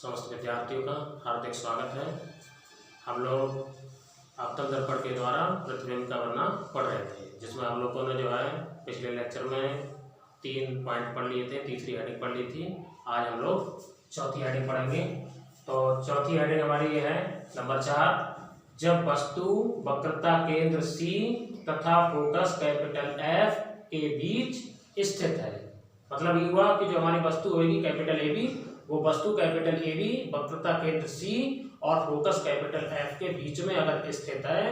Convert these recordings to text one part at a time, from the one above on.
समस्त विद्यार्थियों का हार्दिक स्वागत है। हम लोग अवतल दर्पण के द्वारा प्रतिबिंब का वर्णन पढ़ रहे थे, जिसमें हम लोगों ने जो है पिछले लेक्चर में 3 पॉइंट पढ़ लिए थे, तीसरी हेडिंग पढ़ ली थी। आज हम लोग चौथी हेडिंग पढ़ेंगे। तो चौथी हेडिंग हमारी ये है नंबर 4, जब वस्तु वक्रता केंद्र C तथा फोकस कैपिटल F के बीच स्थित है। मतलब ये हुआ कि जो हमारी वस्तु होगी कैपिटल AB, वो वस्तु कैपिटल AB वक्रता केंद्र C और फोकस कैपिटल F के बीच में अगर स्थित है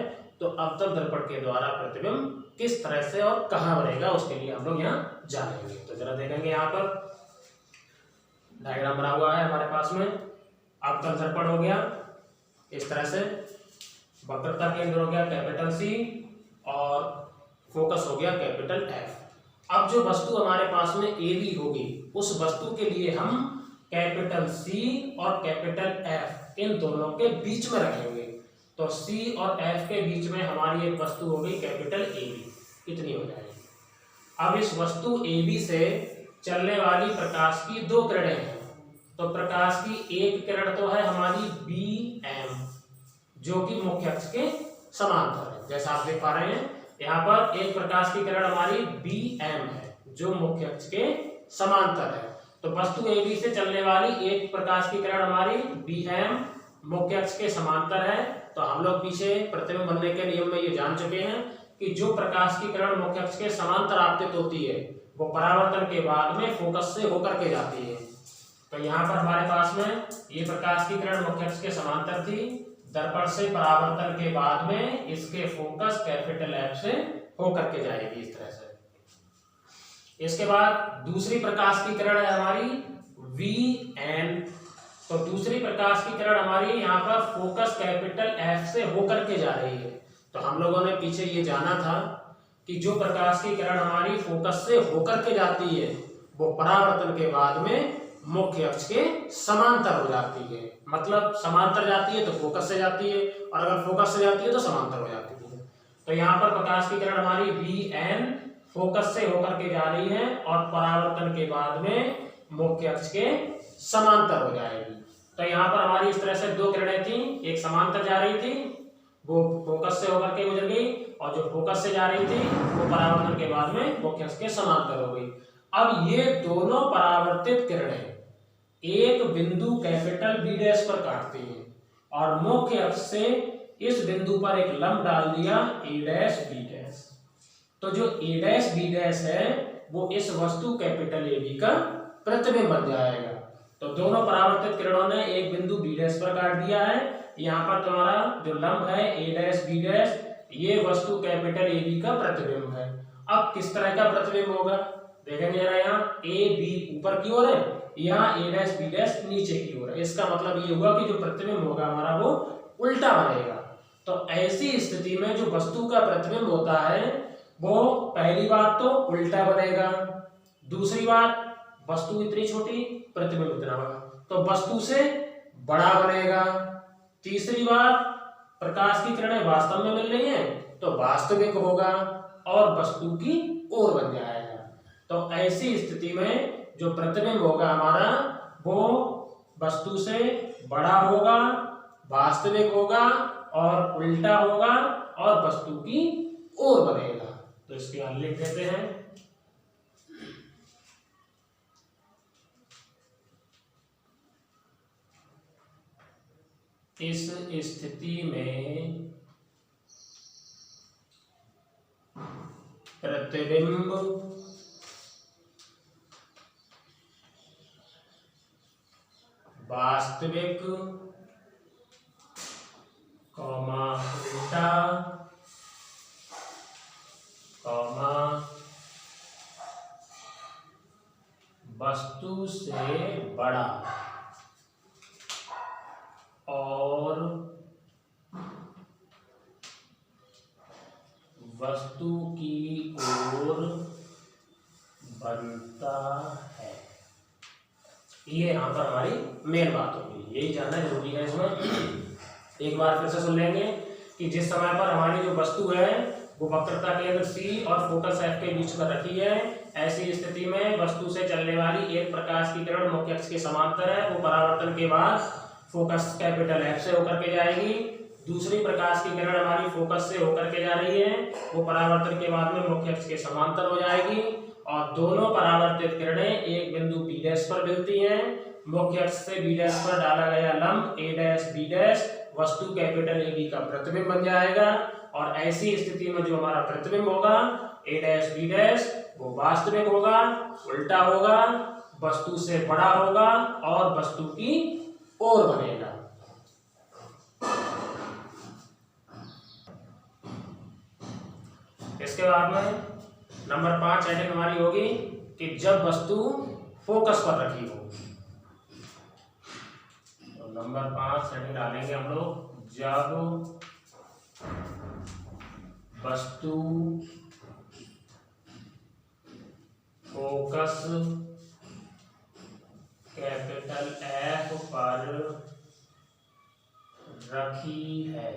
तो अवतल दर्पण के द्वारा प्रतिबिंब किस तरह से और कहाँ बनेगा, उसके लिए हम लोग यहाँ जानेंगे। तो जरा देखेंगे, यहाँ पर डायग्राम बना हुआ है हमारे पास में। अवतल दर्पण हो गया इस तरह से, वक्रता केंद्र हो गया कैपिटल C और फोकस हो गया कैपिटल F। अब जो वस्तु हमारे पास में AB होगी, उस वस्तु के लिए हम कैपिटल C और कैपिटल F इन दोनों के बीच में रखेंगे। तो C और F के बीच में हमारी एक वस्तु होगी कैपिटल AB, इतनी हो जाएगी। अब इस वस्तु AB से चलने वाली प्रकाश की 2 किरणें हैं। तो प्रकाश की एक किरण तो है हमारी BM, जो कि मुख्य अक्ष के समांतर है। जैसा आप देख पा रहे हैं, यहाँ पर एक प्रकाश की किरण हमारी BM है, जो मुख्य अक्ष के समांतर है। तो वस्तु AB से चलने वाली एक प्रकाश की किरण हमारी BM मुख्य अक्ष के समांतर है। तो हम लोग पीछे प्रतिबिंब बनने के नियम में ये जान चुके हैं कि जो प्रकाश की किरण मुख्य अक्ष के समांतर आपतित होती है, वो परावर्तन के बाद में फोकस से होकर के जाती है। तो यहाँ पर हमारे पास में ये प्रकाश की किरण मुख्य अक्ष के समांतर थी, दर्पण से परावर्तन के बाद में इसके फोकस कैपिटल F से होकर के जाएगी इस तरह से। इसके बाद दूसरी प्रकाश की किरण है हमारी VN। तो दूसरी प्रकाश की किरण हमारी यहाँ पर फोकस कैपिटल F से होकर के जा रही है। तो हम लोगों ने पीछे ये जाना था कि जो प्रकाश की किरण हमारी फोकस से होकर के जाती है, वो परावर्तन के बाद में मुख्य अक्ष के समांतर हो जाती है। मतलब समांतर जाती है तो फोकस से जाती है, और अगर फोकस से जाती है तो समांतर हो जाती है। तो यहाँ पर प्रकाश की किरण हमारी VN फोकस से होकर के जा रही है और परावर्तन के बाद में मुख्य अक्ष के समांतर हो जाएगी। तो यहाँ पर हमारी इस तरह से 2 किरणें थी, एक समांतर जा रही थी, वो फोकस से होकर के गुजर गई, और जो फोकस से जा रही थी वो परावर्तन के बाद में मुख्य अक्ष के समांतर हो गई। अब ये दोनों परावर्तित किरणें एक बिंदु कैपिटल B' पर काटती हैं और मुख्य अक्ष से इस बिंदु पर एक लंब डाल दिया A', B'। तो जो A', B' है वो इस वस्तु कैपिटल AB का प्रतिबिंब बन जाएगा। तो दोनों परावर्तित किरणों ने एक बिंदु B' पर काट दिया है। यहाँ पर तुम्हारा जो लंब है A', B', ये वस्तु कैपिटल AB का प्रतिबिंब है। अब किस तरह का प्रतिबिंब होगा देखेंगे जरा। यहाँ AB ऊपर की ओर है, यहाँ A', B' नीचे की ओर है। इसका मतलब ये हुआ कि जो प्रतिबिंब होगा हमारा वो उल्टा बनेगा। तो ऐसी स्थिति में जो वस्तु का प्रतिबिंब होता है वो पहली बात तो उल्टा बनेगा, दूसरी बात वस्तु इतनी छोटी प्रतिबिंब इतना बड़ा, तो वस्तु से बड़ा बनेगा, तीसरी बात प्रकाश की किरणें वास्तव में मिल रही हैं तो वास्तविक होगा और वस्तु की ओर बन जाएगा। तो ऐसी स्थिति में जो प्रतिबिंब होगा हमारा वो वस्तु से बड़ा होगा, वास्तविक होगा और उल्टा होगा और वस्तु की ओर बनेगा। तो इसके हल लिख देते हैं। इस स्थिति में प्रतिबिंब वास्तविक, उल्टा, वस्तु से बड़ा और वस्तु की ओर बनता है। ये यहाँ पर हमारी मेन बात होगी, यही जानना जरूरी है इसमें। एक बार फिर से सुन लेंगे कि जिस समय पर हमारी जो वस्तु है वो वक्रता केंद्र C और फोकस F के बीच में रखी है, ऐसी स्थिति में वस्तु से चलने वाली एक प्रकाश की किरण मुख्य अक्ष के समांतर है, वो परावर्तन के बाद फोकस कैपिटल F से होकर के जाएगी। दूसरी प्रकाश की किरण हमारी फोकस से होकर के जा रही है, वो परावर्तन के बाद में मुख्य अक्ष के समांतर हो जाएगी और दोनों परावर्तित किरणें एक बिंदु P डैश पर मिलती हैं। मुख्य अक्ष से B डैश पर डाला गया लंब A डैश B डैश वस्तु कैपिटल AB का प्रतिबिंब बन जाएगा और ऐसी स्थिति में जो हमारा प्रतिबिंब होगा A डैश B डैश वो वास्तविक होगा, उल्टा होगा, वस्तु से बड़ा होगा और वस्तु की ओर बनेगा। इसके बाद में नंबर 5 हेडिंग हमारी होगी कि जब वस्तु फोकस पर रखी हो। तो नंबर 5 हेडिंग डालेंगे हम लोग, जब वस्तु फोकस कैपिटल F पर रखी है।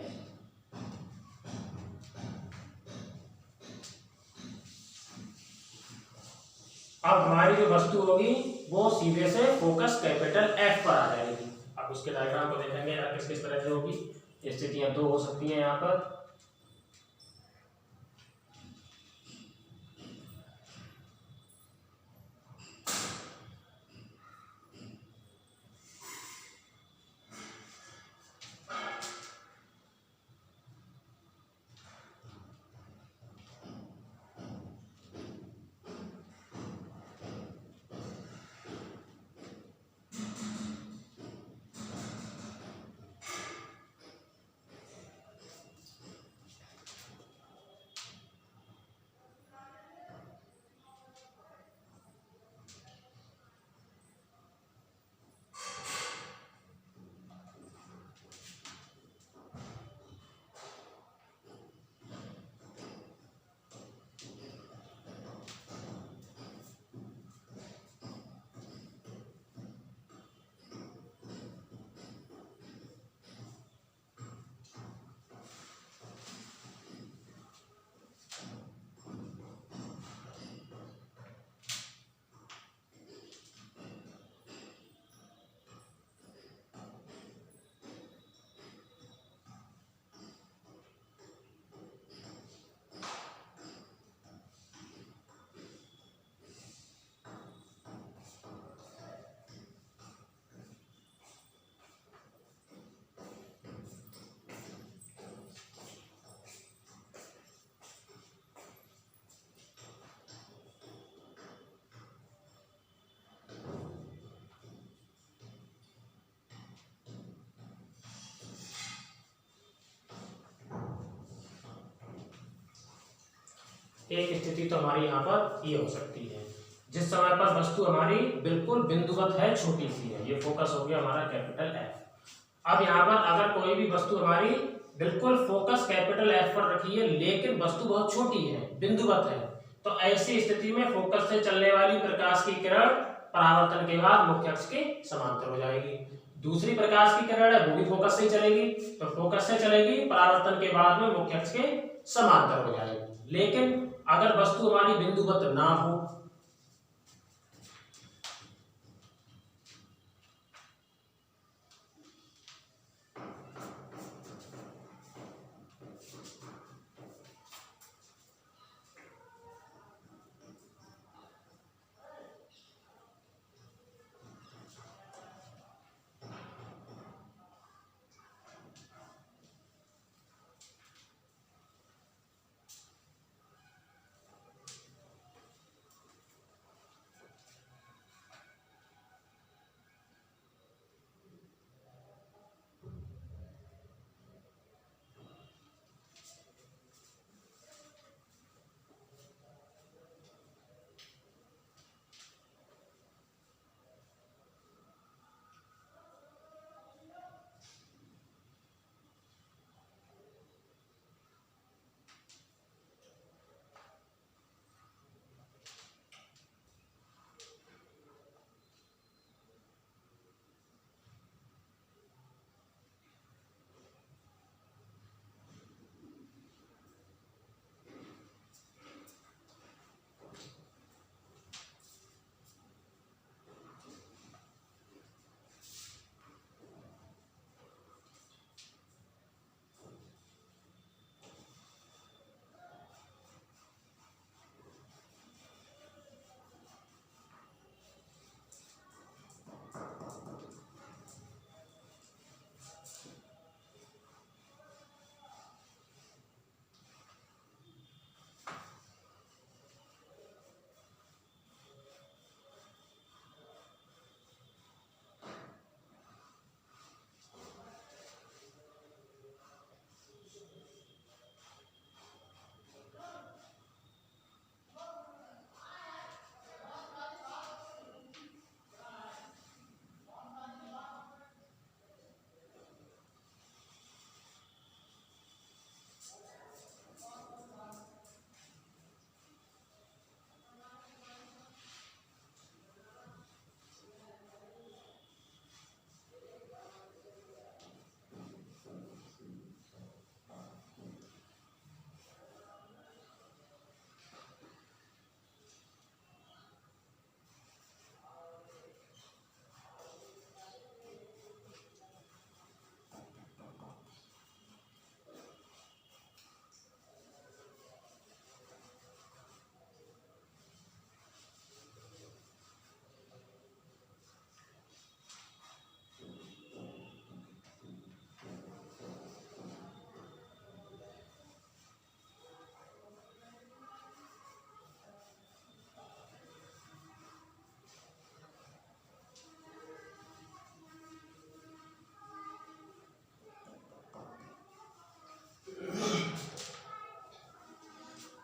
अब हमारी जो वस्तु होगी वो सीधे से फोकस कैपिटल F पर आ जाएगी। अब उसके डायग्राम को देखेंगे किस किस तरह से होगी। स्थितियां दो हो सकती हैं यहाँ पर। एक स्थिति तो हमारी यहाँ पर ये हो सकती है, जिस समय पर वस्तु हमारी बिल्कुल बिंदुवत है, छोटी सी है। ये फोकस हो गया हमारा कैपिटल F। अब यहाँ पर अगर कोई भी वस्तु हमारी बिल्कुल फोकस कैपिटल F पर रखी है लेकिन वस्तु बहुत छोटी है, बिंदुवत है, तो ऐसी स्थिति में फोकस से चलने वाली प्रकाश की किरण परावर्तन के बाद मुख्य अक्ष के समांतर हो जाएगी। दूसरी प्रकाश की किरण है वो भी फोकस से चलेगी, तो फोकस से चलेगी, परावर्तन के बाद में मुख्य अक्ष के समांतर हो जाएगी। लेकिन अगर वस्तु हमारी बिंदुवत ना हो,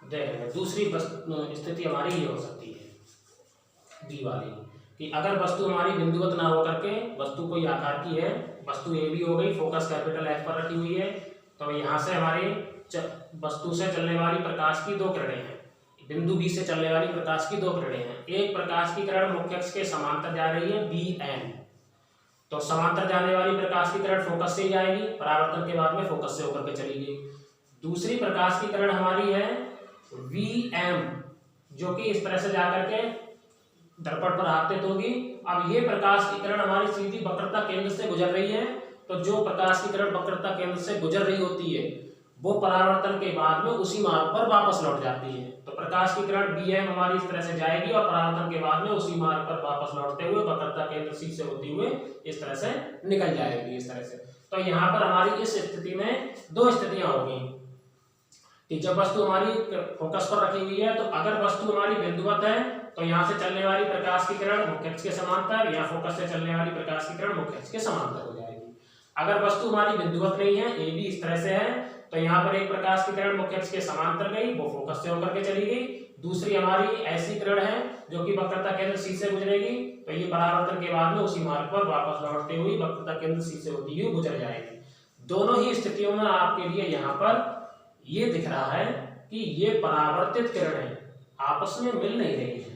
देखेंगे। दूसरी स्थिति हमारी ये हो सकती है बी वाली, कि अगर वस्तु हमारी बिंदुवत ना होकर के वस्तु कोई आकार की है, वस्तु ए बी हो गई, फोकस कैपिटल एफ पर रखी हुई है, तो यहाँ से हमारी वस्तु से चलने वाली प्रकाश की दो किरणें हैं, बिंदु बी से चलने वाली प्रकाश की दो किरणें हैं। एक प्रकाश की किरण मुख्य अक्ष के समांतर जा रही है बी एन, तो समांतर जाने वाली प्रकाश की किरण फोकस से जाएगी, परावर्तन के बाद में फोकस से होकर के चली गई। दूसरी प्रकाश की किरण हमारी है वी एम, जो कि इस तरह से जाकर के दर्पण पर आपतित होगी। अब ये प्रकाश की किरण हमारी सीधी वक्रता केंद्र से गुजर रही है, तो जो प्रकाश की किरण वक्रता केंद्र से गुजर रही होती है वो परावर्तन के बाद में उसी मार्ग पर वापस लौट जाती है। तो प्रकाश की किरण बी एम हमारी इस तरह से जाएगी और परावर्तन के बाद में उसी मार्ग पर वापस लौटते हुए वक्रता केंद्र सी से होती हुए इस तरह से निकल जाएगी, इस तरह से। तो यहाँ पर हमारी इस स्थिति में दो स्थितियां होगी कि जब वस्तु हमारी फोकस पर रखी हुई है, तो अगर वस्तु हमारी बिंदुवत है तो यहाँ से चलने वाली प्रकाश की किरण मुख्य अक्ष के समांतर, या फोकस से चलने वाली प्रकाश की किरण मुख्य अक्ष के समांतर हो जाएगी। अगर वस्तु हमारी बिंदुवत नहीं है, ए बी इस तरह से है, तो यहाँ पर एक प्रकाश की किरण मुख्य अक्ष के समांतर गई, वो फोकस से होकर के चली गई। दूसरी हमारी ऐसी किरण है जो कि वक्रता केंद्र सी से गुजरेगी, तो ये परावर्तन के बाद में उसी मार्ग पर वापस लौटते हुए वक्रता केंद्र सी से होती हुई गुजर जाएगी। दोनों ही स्थितियों में आपके लिए यहाँ पर ये दिख रहा है कि ये परावर्तित किरणें आपस में मिल नहीं रही है।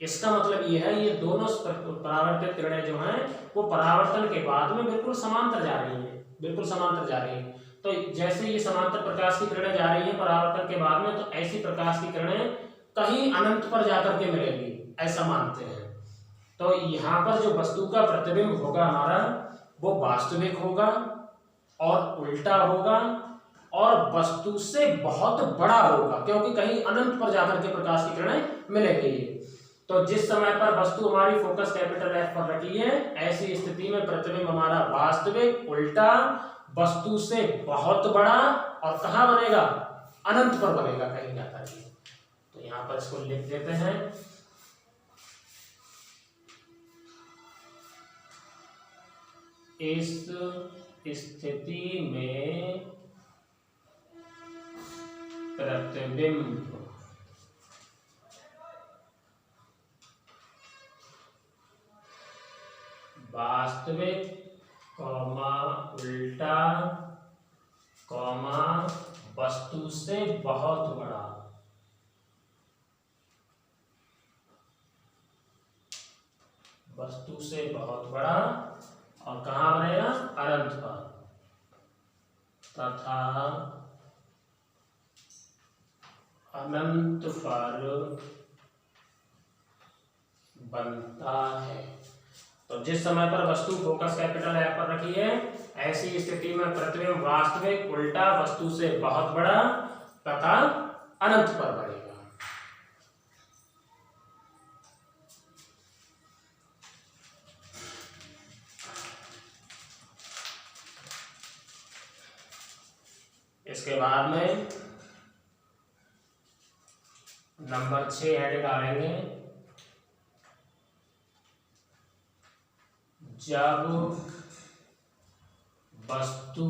इसका मतलब ये है ये दोनों परावर्तित किरणें जो हैं वो परावर्तन के बाद में बिल्कुल समांतर जा रही हैं, बिल्कुल समांतर जा रही हैं। तो जैसे ये समांतर प्रकाश की किरणें जा रही हैं परावर्तन के बाद में, तो ऐसी प्रकाश की किरणें कहीं अनंत पर जाकर के मिलेंगी, ऐसा मानते हैं। तो यहाँ पर जो वस्तु का प्रतिबिंब होगा हमारा वो वास्तविक होगा और उल्टा होगा और वस्तु से बहुत बड़ा होगा, क्योंकि कहीं अनंत पर जाकर के प्रकाश की किरणें मिलेंगी। तो जिस समय पर वस्तु हमारी फोकस कैपिटल एफ पर रखी है, ऐसी स्थिति में प्रतिबिंब हमारा वास्तविक, उल्टा, वस्तु से बहुत बड़ा और कहाँ बनेगा, अनंत पर बनेगा कहीं जाकर के। तो यहाँ पर इसको लिख देते हैं। इस स्थिति में प्रतिबिंब वास्तविक, उल्टा, वस्तु से बहुत बड़ा, वस्तु से बहुत बड़ा और कहाँ बनेगा, अनंत पर, तथा अनंत पर बनता है। तो जिस समय पर वस्तु फोकस कैपिटल एफ पर रखी है, ऐसी स्थिति में प्रतिबिंब वास्तविक, उल्टा, वस्तु से बहुत बड़ा तथा अनंत पर बढ़ेगा। इसके बाद में नंबर 6 हेड डालेंगे। जब वस्तु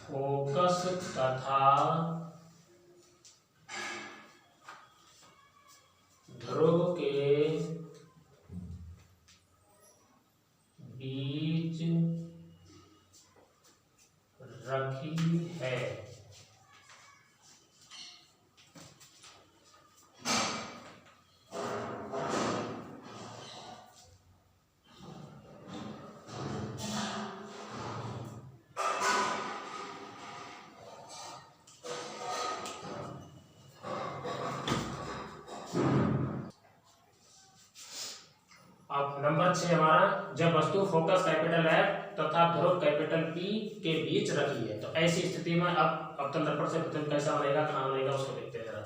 फोकस तथा ध्रुव के बीच रखी है, अब नंबर 6 हमारा, जब वस्तु फोकस कैपिटल एफ तथा ध्रुव कैपिटल पी के बीच रखी है, तो ऐसी स्थिति में अब अवतल दर्पण से प्रतिबिंब कैसा बनेगा, कहाँ बनेगा, उसको देखते हैं जरा।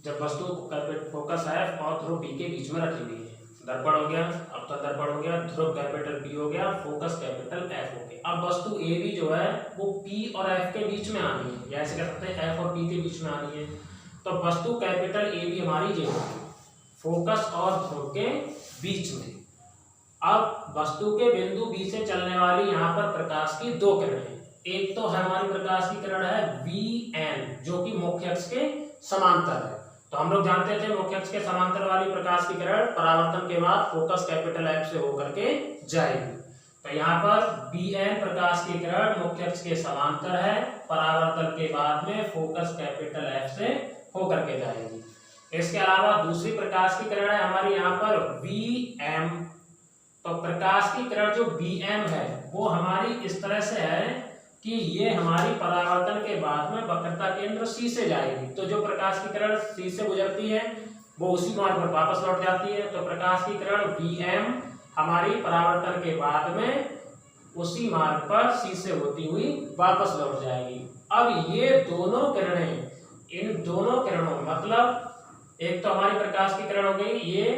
जब वस्तु फोकस एफ और ध्रुव बी के बीच में रखी हुई है। दर्पण हो गया, अब तो दर्पण हो गया, ध्रुव कैपिटल बी हो गया, फोकस कैपिटल एफ हो गया। अब वस्तु ए बी जो है वो पी और एफ के बीच में आनी है, या ऐसे कह सकते हैं एफ और पी के बीच में आनी है। तो वस्तु कैपिटल ए बी हमारी ये होगी फोकस और ध्रुव के बीच में। अब वस्तु के बिंदु बी से चलने वाली यहाँ पर प्रकाश की दो किरणें, एक तो हमारी प्रकाश की किरण है वी एन जो कि मुख्य अक्ष के समांतर है। तो हम लोग जानते थे मुख्य अक्ष के समांतर वाली प्रकाश की किरण परावर्तन के बाद फोकस कैपिटल एफ से होकर के जाएगी। तो यहाँ पर बी एन प्रकाश की किरण मुख्य अक्ष के समांतर है, परावर्तन के बाद में फोकस कैपिटल एफ से होकर के जाएगी। इसके अलावा दूसरी प्रकाश की किरण है हमारी यहाँ पर वी एम। तो प्रकाश की किरण जो बी एम है वो हमारी इस तरह से है कि ये हमारी परावर्तन के बाद में वक्रता केंद्र सी से जाएगी। तो जो प्रकाश की किरण सी से गुजरती है वो उसी मार्ग पर वापस लौट जाती है। तो प्रकाश की किरण वी एम हमारी परावर्तन के बाद में उसी मार्ग पर सी से होती हुई वापस लौट जाएगी। अब ये दोनों किरणें, इन दोनों किरणों मतलब एक तो हमारी प्रकाश की किरण हो गई ये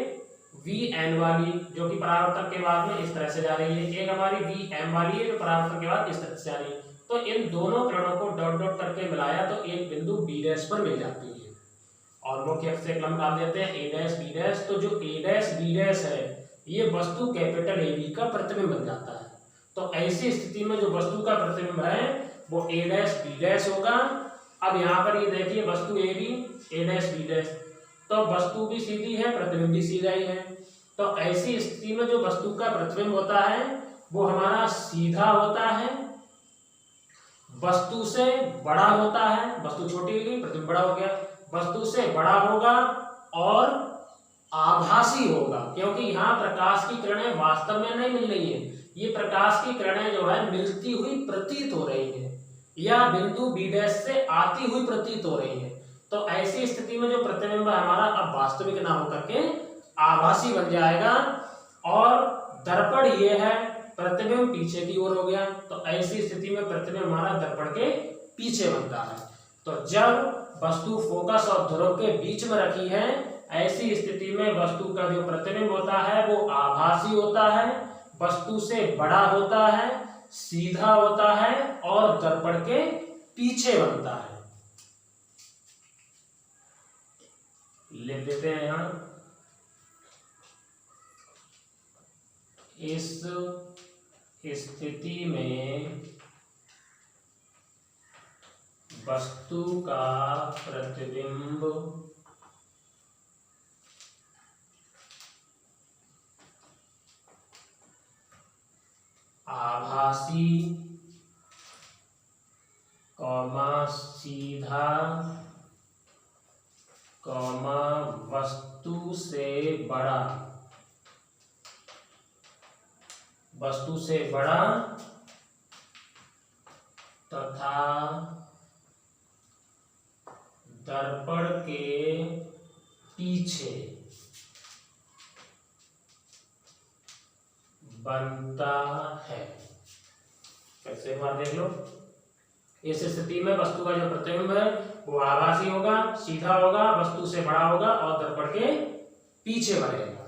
वी एन वाली जो कि परावर्तन के बाद में इस तरह से जा रही है, एक हमारी वी एम वाली है जो परावर्तन के बाद इस तरह से जा रही है। तो इन दोनों किरणों को डॉट डॉट करके मिलाया तो एक बिंदु बी डैश पर मिल जाती है और मुख्य अक्ष से एक लंब डाल देते हैं ए डैश बी डैश। तो जो ए डैश बी डैश है ये वस्तु कैपिटल ए बी का प्रतिबिंब बन जाता है। तो ऐसी स्थिति में जो वस्तु का प्रतिबिंब है वो ए डैश बी डैश होगा। अब यहाँ पर ये देखिए वस्तु A B A dash B dash, तो वस्तु भी सीधी है प्रतिबिंब भी सीधा ही है। तो ऐसी स्थिति में जो वस्तु का प्रतिबिंब होता है वो हमारा सीधा होता है, वस्तु से बड़ा होता है, वस्तु छोटी हो गई प्रतिबिंब बड़ा हो गया, वस्तु से बड़ा होगा और आभासी होगा क्योंकि यहाँ प्रकाश की किरणें वास्तव में नहीं मिल रही है, ये प्रकाश की किरणें जो है मिलती हुई प्रतीत हो रही है या बिंदु बी डैश से आती हुई प्रतीत हो रही है। तो ऐसी स्थिति में जो प्रतिबिंब हमारा अब वास्तविक ना होकर के आभासी बन जाएगा और दर्पण ये है प्रतिबिंब पीछे की ओर हो गया। तो ऐसी स्थिति में प्रतिबिंब हमारा दर्पण के पीछे बनता है। तो जब वस्तु फोकस और ध्रुव के बीच में रखी है ऐसी स्थिति में वस्तु का जो प्रतिबिंब होता है वो आभासी होता है, वस्तु से बड़ा होता है, सीधा होता है और दर्पण के पीछे बनता है। लिख देते हैं यहाँ इस स्थिति में वस्तु का प्रतिबिंब आभासी कॉमा सीधा कॉमा वस्तु से बड़ा, वस्तु से बड़ा तथा दर्पण के पीछे बनता है। कैसे एक बार देख लो, इस स्थिति में वस्तु का जो प्रतिबिंब है वो आभासी होगा, सीधा होगा, वस्तु से बड़ा होगा और दर्पण के पीछे बनेगा।